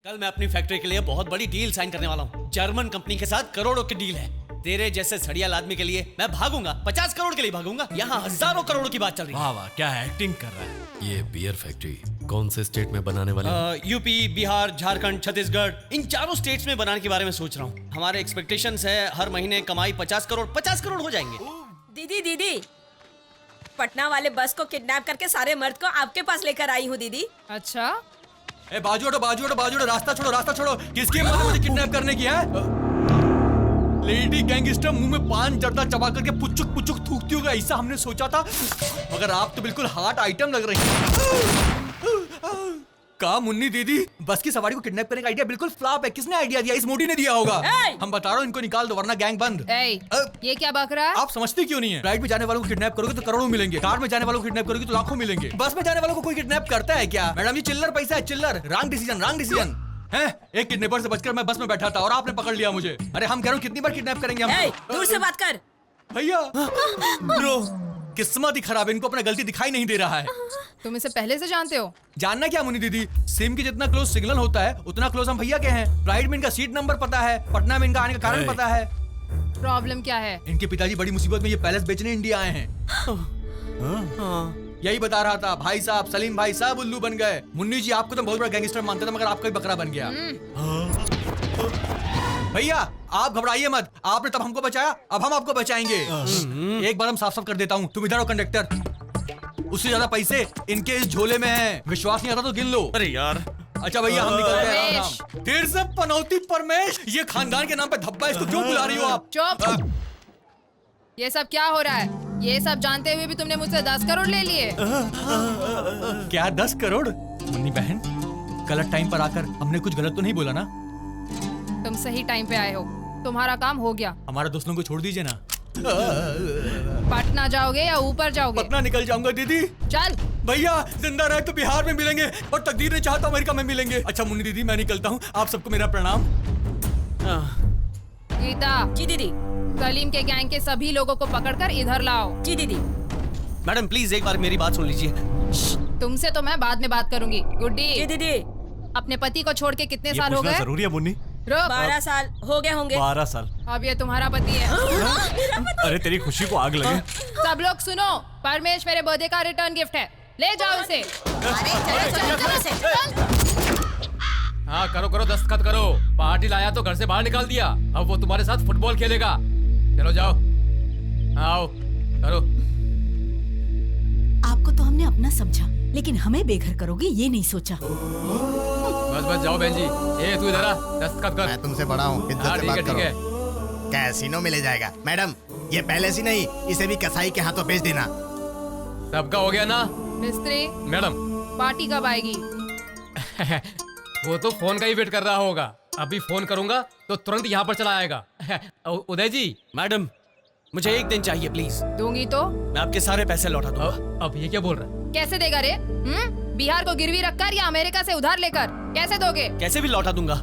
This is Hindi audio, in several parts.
कल मैं अपनी फैक्ट्री के लिए बहुत बड़ी डील साइन करने वाला हूँ। जर्मन कंपनी के साथ करोड़ों की डील है। तेरे जैसे सड़ियाल आदमी के लिए मैं भागूंगा, 50 करोड़ के लिए भागूंगा। यहाँ हजारों करोड़ों की बात चल रही है। वाह वाह, क्या एक्टिंग कर रहा है। ये बियर फैक्ट्री कौन से स्टेट में बनाने वाले हैं? यूपी, बिहार, झारखंड, छत्तीसगढ़, इन चारों स्टेट्स में बनाने के बारे में सोच रहा हूँ। हमारे एक्सपेक्टेशंस है हर महीने कमाई 50 करोड़ हो जाएंगे। दीदी पटना वाले बस को किडनैप करके सारे मर्द को आपके पास लेकर आई हूँ दीदी। अच्छा, ए बाजू हटो, रास्ता छोड़ो। किसकी हिम्मत है मुझे किडनैप करने की है? लेडी गैंगस्टर मुंह में पान जर्दा चबा करके पुचुक थूकती होगा, ऐसा हमने सोचा था। मगर आप तो बिल्कुल हॉट आइटम लग रही हैं। का मुन्नी दीदी, बस की सवारी को किडनैप करने का आइडिया बिल्कुल फ्लॉप है। किसने आइडिया दिया? इस मोदी ने दिया होगा। हम बता रहा हूँ, इनको निकाल दो वरना गैंग बंद। ये क्या बक रहा है? आप समझती क्यों नहीं है? फ्लाइट में जाने वालों को किडनैप करोगे तो करोड़ों मिलेंगे, कार में जाने वालों को किडनैप करोगे तो लाखों मिलेंगे। बस में जाने वालों को कोई किडनैप करता है क्या? मैडम, ये चिल्लर पैसा है, चिल्लर। रॉन्ग डिसीजन है। एक किडनैपर से बचकर मैं बस में बैठा था और आपने पकड़ लिया मुझे। अरे हम कह रहे हो कितनी बार किडनैप करेंगे हम? दूर से बात कर भैया। ब्रो, किस्मत ही खराब है, इनको अपना गलती दिखाई नहीं दे रहा है। तुम इसे पहले से जानते हो? जानना क्या मुन्नी दीदी, सिम की जितना क्लोज सिग्नल होता है उतना क्लोज हम भैया के हैं। फ्लाइट में इनका सीट नंबर पता है, पटना में इनका आने का कारण पता है। प्रॉब्लम क्या है? इनके पिताजी बड़ी मुसीबत में ये पैलेस बेचने इंडिया आए हैं। यही बता रहा था भाई साहब, सलीम भाई साहब उल्लू बन गए। मुन्नी जी, आपको तो बहुत बड़ा गैंगस्टर मानते थे, मगर आपका ही बकरा बन गया। भैया आप घबराइए मत, आपने तब हमको बचाया, अब हम आपको बचाएंगे। एक बार हम साफ कर देता हूँ, तुम इधर हो कंडक्टर। उससे ज्यादा पैसे इनके इस झोले में हैं। विश्वास नहीं आता तो गिन लो। अरे यार, अच्छा भैया, हम निकलते हैं। फिर से पनौती परमेश, ये खानदान के नाम पे धब्बा, इसको क्यों बुला रही हो आप? चुप। ये सब क्या हो रहा है? ये सब जानते हुए भी तुमने मुझसे 10 करोड़ ले लिए। क्या 10 करोड़? मुन्नी बहन, गलत टाइम पर आकर हमने कुछ गलत तो नहीं बोला ना? तुम सही टाइम पे आए हो, तुम्हारा काम हो गया। हमारे दोस्तों को छोड़ दीजिए ना। पटना जाओगे या ऊपर जाओगे? पटना निकल जाऊंगा दीदी। चल भैया, जिंदा रहे तो बिहार में मिलेंगे और तकदीर ने चाहा तो अमेरिका में मिलेंगे। अच्छा मुन्नी दीदी, मैं निकलता हूँ, आप सबको मेरा प्रणाम। गीता जी दीदी। सलीम के गैंग के सभी लोगों को पकड़कर इधर लाओ। जी दीदी। मैडम प्लीज एक बार मेरी बात सुन लीजिए। तुमसे तो मैं बाद में बात करूंगी। गुड्डी, जी दीदी। अपने पति को छोड़ के कितने साल हो गए? जरूरी है मुन्नी। 12 साल हो गए होंगे। 12 साल। अब ये तुम्हारा पति है। अरे तेरी खुशी को आग लगे। सब लोग सुनो, परमेश मेरे बर्थडे का रिटर्न गिफ्ट है, ले जाओ इसे। हाँ करो, दस्तखत करो। पार्टी लाया तो घर से बाहर निकाल दिया, अब वो तुम्हारे साथ फुटबॉल खेलेगा। चलो जाओ, आओ करो। आपको तो हमने अपना समझा, लेकिन हमें बेघर करोगे ये नहीं सोचा। बस जाओ बहन जी। ए तू इधर आ, दस्तखत कर। मैं तुमसे बड़ा हूँ, इज्जत से बात करो। ठीक है। कैसीनो मिले जाएगा। मैडम, ये पहले से नहीं, इसे भी कसाई के हाथों बेच देना। सबका हो गया ना? मिस्त्री, मैडम पार्टी कब आएगी? वो तो फोन का ही वेट कर रहा होगा। अभी फोन करूंगा तो तुरंत यहाँ पर चला आएगा। उदय जी। मैडम, मुझे एक दिन चाहिए प्लीज। दूंगी तो? मैं आपके सारे पैसे लौटा दूंगा। अब ये क्या बोल रहा है? कैसे देगा रे? बिहार को गिरवी रखकर या अमेरिका से उधार लेकर? कैसे दोगे? कैसे भी लौटा दूंगा।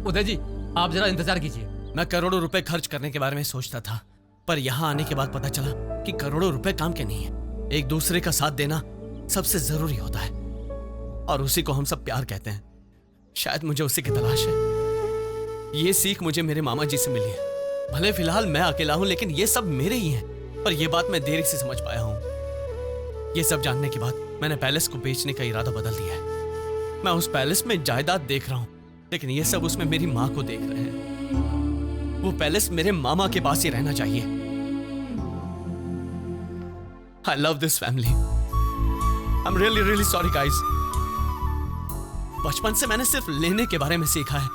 उदय जी, आप जरा इंतजार कीजिए। मैं करोड़ों रुपए खर्च करने के बारे में सोचता था, पर यहाँ आने के बाद पता चला कि करोड़ों रुपए काम के नहीं है। एक दूसरे का साथ देना सबसे जरूरी होता है, और उसी को हम सब प्यार कहते हैं। शायद मुझे उसी की तलाश है। ये सीख मुझे मेरे मामा जी से मिली है। भले फिलहाल मैं अकेला हूं, लेकिन ये सब मेरे ही हैं। पर यह बात मैं देरी से समझ पाया हूं। ये सब जानने के बाद मैंने पैलेस को बेचने का इरादा बदल दिया है। मैं उस पैलेस में जायदाद देख रहा हूं, लेकिन ये सब उसमें मेरी मां को देख रहे हैं। वो पैलेस मेरे मामा के पास ही रहना चाहिए। I love this family. I'm really sorry guys. बचपन से मैंने सिर्फ लेने के बारे में सीखा है,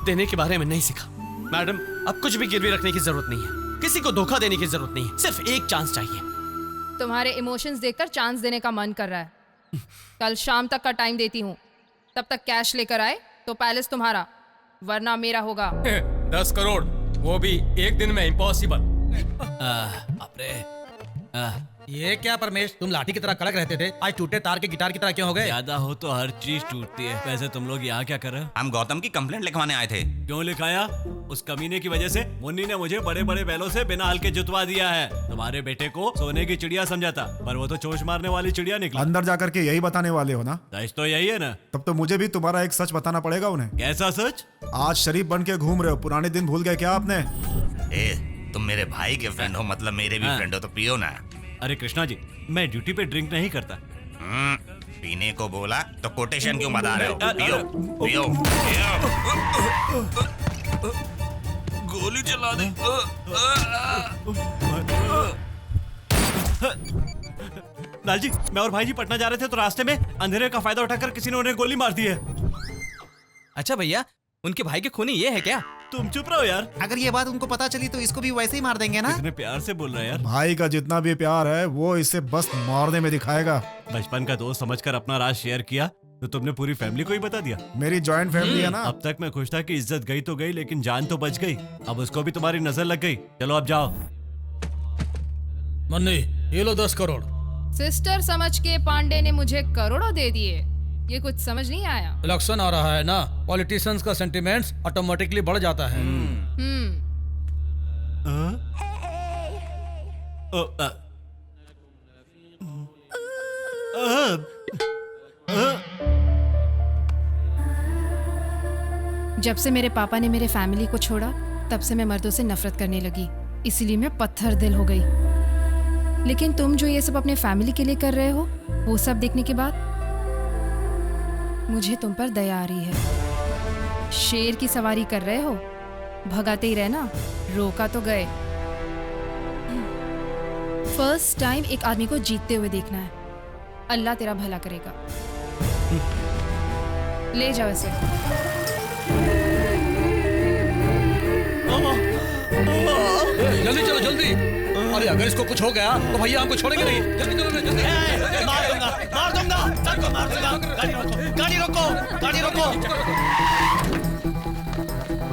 देने के बारे में नहीं सीखा। मैडम, अब कुछ भी गिरवी रखने की जरूरत नहीं है, किसी को धोखा देने की जरूरत नहीं है, सिर्फ एक चांस चाहिए। तुम्हारे इमोशंस देखकर चांस देने का मन कर रहा है। कल शाम तक का टाइम देती हूँ, तब तक कैश लेकर आए तो पैलेस तुम्हारा, वरना मेरा होगा। 10 करोड़, वो भी एक दिन में, इम्पॉसिबल। ये क्या परमेश, तुम लाठी की तरह कड़क रहते थे, आज टूटे तार के गिटार की तरह क्यों हो गए? ज्यादा हो तो हर चीज टूटती है। वैसे तुम लोग यहाँ क्या कर रहे हो? हम गौतम की कंप्लेंट लिखवाने आए थे। क्यों लिखाया? उस कमीने की वजह से मुन्नी ने मुझे बड़े बड़े बैलों से बिना हल के जुतवा दिया है। तुम्हारे बेटे को सोने की चिड़िया समझा था, पर वो तो चोंच मारने वाली चिड़िया निकला। अंदर जाकर के यही बताने वाले हो ना? सच तो यही है ना? तब तो मुझे भी तुम्हारा एक सच बताना पड़ेगा उन्हें। कैसा सच? आज शरीफ बन के घूम रहे हो, पुराने दिन भूल गए क्या आपने? तुम मेरे भाई के फ्रेंड हो, मतलब मेरे भी फ्रेंड हो, तो पियो ना। अरे कृष्णा जी, मैं ड्यूटी पे ड्रिंक नहीं करता। पीने को बोला तो कोटेशन क्यों बता रहे हो? पियो पियो पियो। गोली चला दे। लाल जी, मैं और भाई जी पटना जा रहे थे तो रास्ते में अंधेरे का फायदा उठाकर किसी ने उन्हें गोली मार दी है। अच्छा भैया, उनके भाई के खूनी ये है क्या? तुम चुप रहो यार। अगर ये बात उनको पता चली तो इसको भी वैसे ही मार देंगे ना? इतने प्यार से बोल रहा है यार। भाई का जितना भी प्यार है वो इसे बस मारने में दिखाएगा। बचपन का दोस्त समझकर अपना राज शेयर किया तो तुमने पूरी फैमिली को ही बता दिया। मेरी जॉइंट फैमिली है ना। अब तक मैं खुश था कि इज्जत गई तो गई, लेकिन जान तो बच गई। अब उसको भी तुम्हारी नजर लग गई। चलो अब जाओ। मन्नी, ये लो 10 करोड़। सिस्टर समझ के पांडे ने मुझे करोड़ों दे दिए, ये कुछ समझ नहीं आया। इलेक्शन आ रहा है ना, पॉलिटिशियंस का सेंटिमेंट्स ऑटोमेटिकली बढ़ जाता है। जब से मेरे पापा ने मेरे फैमिली को छोड़ा, तब से मैं मर्दों से नफरत करने लगी, इसीलिए मैं पत्थर दिल हो गई। लेकिन तुम जो ये सब अपने फैमिली के लिए कर रहे हो, वो सब देखने के बाद मुझे तुम पर दया आ रही है। शेर की सवारी कर रहे हो, भगाते ही रहना, रोका तो गए। फर्स्ट टाइम एक आदमी को जीतते हुए देखना है। अल्लाह तेरा भला करेगा। ले जाओ इसे। जल्दी चलो जल्दी। अरे अगर इसको कुछ हो गया तो भैया हमको छोड़ेंगे नहीं। जल्दी चलो जल्दी। मार दूंगा, मार दूंगा, सबको मार दूंगा। गाड़ी रोको, गाड़ी रोको।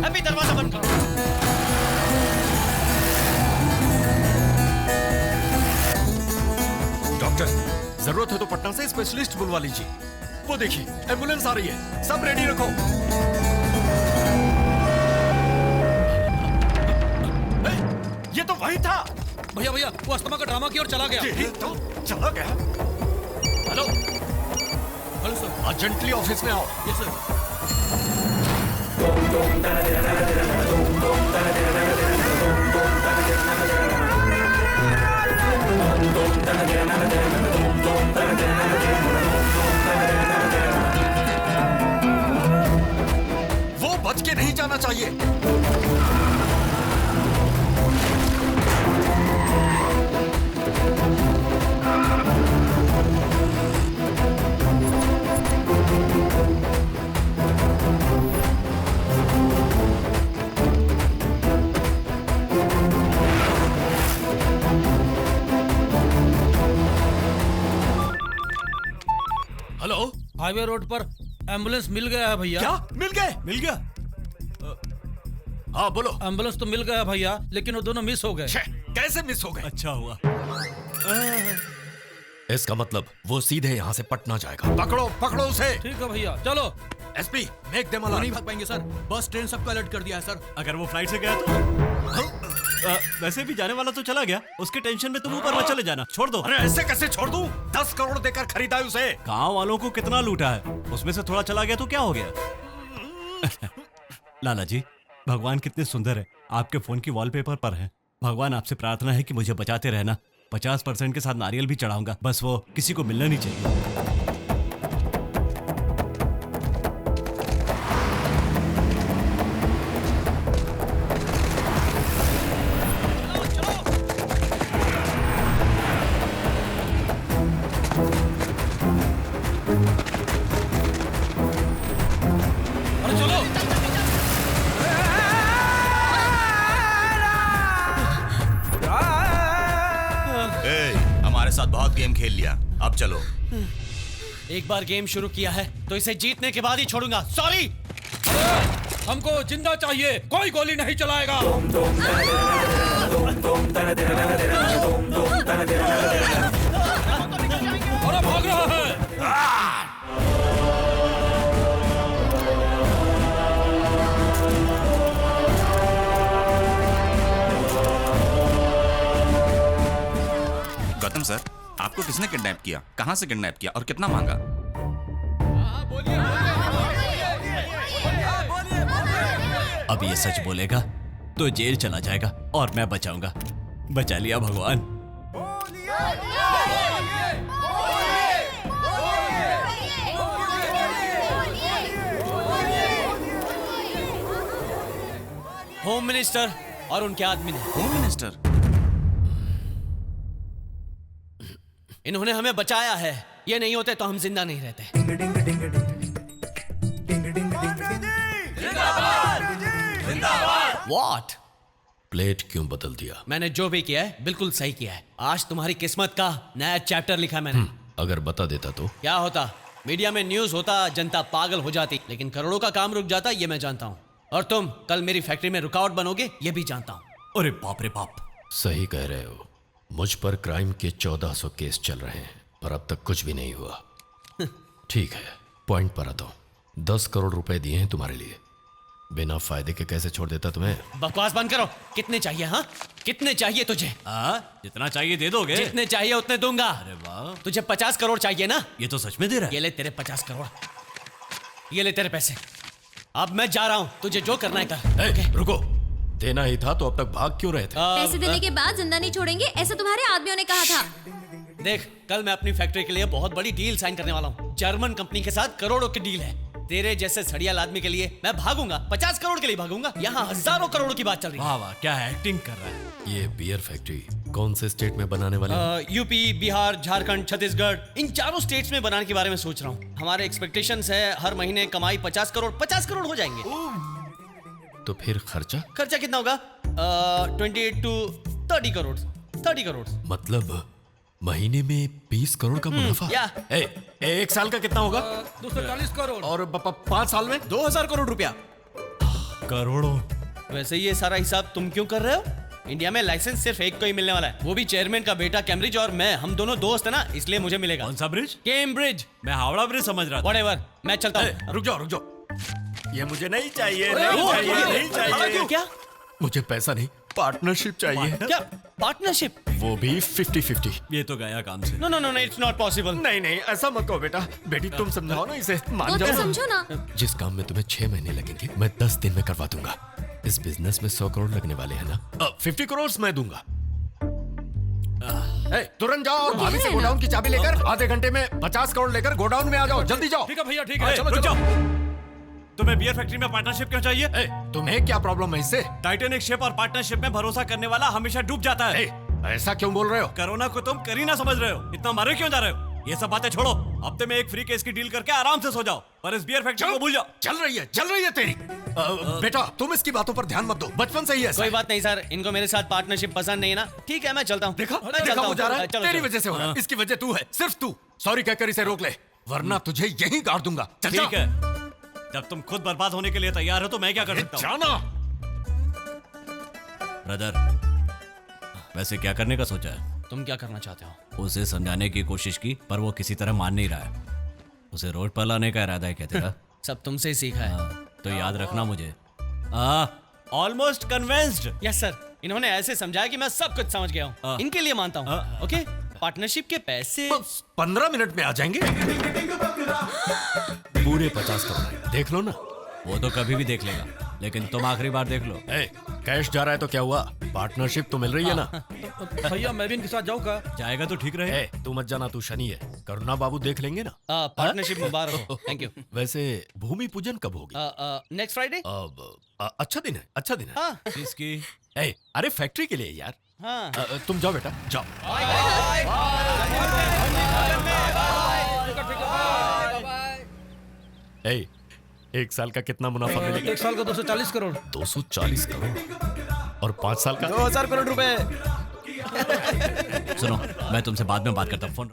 अभी दरवाजा बंद करो। डॉक्टर, जरूरत है तो पटना से स्पेशलिस्ट बुलवा लीजिए। वो देखिए, एम्बुलेंस आ रही है, सब रेडी रखो। ये तो वही था। भैया भैया, वो अस्थमा का ड्रामा की ओर चला गया। तो चला गया। Hello hello sir. Urgently office में आओ। Yes sir. वो बच के नहीं जाना चाहिए। हेलो, हाईवे रोड पर एम्बुलेंस मिल गया है भैया। क्या मिल गए? मिल गया? हाँ बोलो। एम्बुलेंस तो मिल गया है भैया, लेकिन वो दोनों मिस हो गए। कैसे मिस हो गए? अच्छा हुआ। इसका मतलब वो सीधे यहाँ से पटना जाएगा। पकड़ो पकड़ो उसे। ठीक है भैया, चलो। एसपी, मेक देम वो नहीं अलर्ट। भाग पाएंगे सर, बस ट्रेन सबको अलर्ट कर दिया है सर। अगर वो फ्लाइट से गया तो वैसे भी जाने वाला तो चला गया, उसके टेंशन में तुम ऊपर मत चले जाना, छोड़ दो। अरे ऐसे कैसे छोड़ दूं? 10 करोड़ देकर खरीदा है उसे। गांव वालों को कितना लूटा है, उसमें से थोड़ा चला गया तो क्या हो गया? लाला जी, भगवान कितने सुंदर है, आपके फोन की वॉलपेपर पर है। भगवान आपसे प्रार्थना है कि मुझे बचाते रहना। 50% के साथ नारियल भी चढ़ाऊंगा, बस वो किसी को मिलना नहीं चाहिए। अरे चलो। हमारे साथ बहुत गेम खेल लिया, अब चलो। एक बार गेम शुरू किया है तो इसे जीतने के बाद ही छोड़ूंगा। सॉरी। हमको जिंदा चाहिए, कोई गोली नहीं चलाएगा। अरे भाग रहा है। गौतम सर, आपको किसने किडनैप किया, कहां से किडनैप किया और कितना मांगा? अब ये सच बोलेगा तो जेल चला जाएगा और मैं बचाऊंगा। बचा लिया भगवान। होम मिनिस्टर और उनके आदमी ने। Home minister? इन्होंने हमें बचाया है, ये नहीं होते तो हम जिंदा नहीं रहते। What? प्लेट क्यों बदल दिया? मैंने जो भी किया है बिल्कुल सही किया है। आज तुम्हारी किस्मत का नया चैप्टर लिखा मैंने। अगर बता देता तो? क्या होता? मीडिया में न्यूज होता, जनता पागल हो जाती, लेकिन करोड़ों का काम रुक जाता, ये मैं जानता हूँ। और तुम कल मेरी फैक्ट्री में रुकावट बनोगे, ये भी जानता हूँ। अरे बाप रे बाप। सही कह रहे हो। मुझ पर क्राइम के 1400 केस चल रहे हैं, पर अब तक कुछ भी नहीं हुआ। ठीक है, पॉइंट पर आता हूं। 10 करोड़ रुपए दिए हैं तुम्हारे लिए, बिना फायदे के कैसे छोड़ देता तुम्हें? बकवास बंद करो। कितने चाहिए? हाँ, कितने चाहिए तुझे? जितना चाहिए दे दोगे? जितने चाहिए उतने दूंगा। अरे वाह। तुझे 50 करोड़ चाहिए ना? ये तो सच में दे रहा है। ये ले तेरे 50 करोड़, ये ले तेरे पैसे। अब मैं जा रहा हूँ, तुझे जो करना है कर। ओके, रुको। देना ही था तो अब तक भाग क्यों रहे थे? पैसे देने के बाद जिंदा नहीं छोड़ेंगे, ऐसा तुम्हारे आदमियों ने कहा था। देख, कल मैं अपनी फैक्ट्री के लिए बहुत बड़ी डील साइन करने वाला हूँ। जर्मन कंपनी के साथ करोड़ों की डील है। तेरे जैसे सड़ियाल आदमी के लिए मैं भागूंगा, 50 करोड़ के लिए भागूंगा। यहाँ हजारों करोड़ों की बात चल रही है। वाह वाह, क्या एक्टिंग कर रहा है। ये बियर फैक्ट्री कौन से स्टेट में बनाने वाले हैं? यूपी, बिहार, झारखंड, छत्तीसगढ़, इन चारों स्टेट्स में बनाने के बारे में सोच रहा हूँ। हमारे एक्सपेक्टेशंस है हर महीने कमाई 50 करोड़ हो जाएंगे। तो फिर खर्चा? खर्चा कितना होगा? 28 to 30 करोड़। 30 करोड़ मतलब महीने में 20 करोड़ का मुनाफा? या एक साल का कितना होगा? 240 करोड़। और 5 साल में 2000 करोड़ रुपया। करोड़ों। वैसे ये सारा हिसाब तुम क्यों कर रहे हो? इंडिया में लाइसेंस सिर्फ एक को ही मिलने वाला है, वो भी चेयरमैन का बेटा कैम्ब्रिज, और मैं, हम दोनों दोस्त है ना, इसलिए मुझे मिलेगा। कौन सा ब्रिज? कैम्ब्रिज। मैं हावड़ा ब्रिज समझ रहा था। व्हाटएवर, मैं चलता हूँ। रुक जाओ। ये मुझे नहीं चाहिए, नहीं चाहिए। क्या? मुझे पैसा नहीं, पार्टनरशिप चाहिए। क्या पार्टनरशिप? वो भी 50-50। ये तो गया काम से। No, it's not possible. नहीं, ऐसा मत कहो बेटा। बेटी तुम समझाओ ना इसे, मान तो जाओ। समझो ना। जिस काम में तुम्हें 6 महीने लगेंगे, मैं 10 दिन में करवा दूंगा। इस बिजनेस में 100 करोड़ लगने वाले हैं ना? 50 करोड़ मैं दूंगा। तुरंत जाओ और भाभी से गोडाउन की चाबी लेकर आधे घंटे में 50 करोड़ लेकर गोडाउन में आ जाओ। जल्दी जाओ। ठीक है भैया, ठीक है। रुक जाओ। तुम्हें बियर फैक्ट्री में पार्टनरशिप क्यों चाहिए? तुम्हें क्या प्रॉब्लम है इससे? टाइटैनिक शिप और पार्टनरशिप में भरोसा करने वाला हमेशा डूब जाता है। ऐसा क्यों बोल रहे हो? कोरोना को तुम करीना समझ रहे हो? इतना मारे क्यों जा रहे हो? ये सब बातें छोड़ो। हफ्ते में एक फ्री केस की डील करके आराम से सो जाओ, पर इस बियर फैक्ट्री को भूल जाओ। चल रही है तेरी। बेटा तुम इसकी बातों पर ध्यान मत दो, बचपन से ही ऐसा कोई बात नहीं सर, इनको मेरे साथ पार्टनरशिप पसंद नहीं है ना। ठीक है, मैं चलता हूँ। देखा चलता हो जा रहा है। चलो, तेरी वजह से हो रहा है। इसकी वजह तू है, सिर्फ तू। सॉरी कहकर इसे रोक ले, वरना तुझे यहीं गाड़ दूंगा। ठीक है, जब तुम खुद बर्बाद होने के लिए तैयार हो तो मैं क्या कर सकता हूँ? जाना। ब्रदर, वैसे क्या करने का सोचा है? तुम क्या करना चाहते हो? उसे समझाने की कोशिश की, पर वो किसी तरह मान नहीं रहा है। उसे रोड पर लाने का इरादा है क्या तेरा? सब तुमसे ही सीखा है। तो याद रखना मुझे। Almost convinced. यस सर, इन्होंने ऐसे समझाया कि मैं सब कुछ समझ गया हूँ। इनके लिए मानता हूँ। ओके, पार्टनरशिप के पैसे 15 मिनट में आ जाएंगे। पूरे 50 करोड़ देख लो ना। वो तो कभी भी देख लेगा, लेकिन तुम आखिरी बार देख लो। कैश जा रहा है तो क्या हुआ? पार्टनरशिप तो मिल रही है ना? भैया मैं भी इनके साथ जाऊँ का? जाएगा तो ठीक रहे। तू मत जाना, तू शनि है। करुणा बाबू देख लेंगे ना। पार्टनरशिप मुबारक हो। Thank you. वैसे भूमि पूजन कब होगी? Next Friday. अच्छा दिन है। किसकी? अरे फैक्ट्री के लिए यार। हाँ। तुम जाओ बेटा, जाओ। एक साल का कितना मुनाफा मिलेगा? एक साल का 240 करोड़। 240 करोड़ और 5 साल का 2000 करोड़ रुपए। सुनो, मैं तुमसे बाद में बात करता हूँ। फोन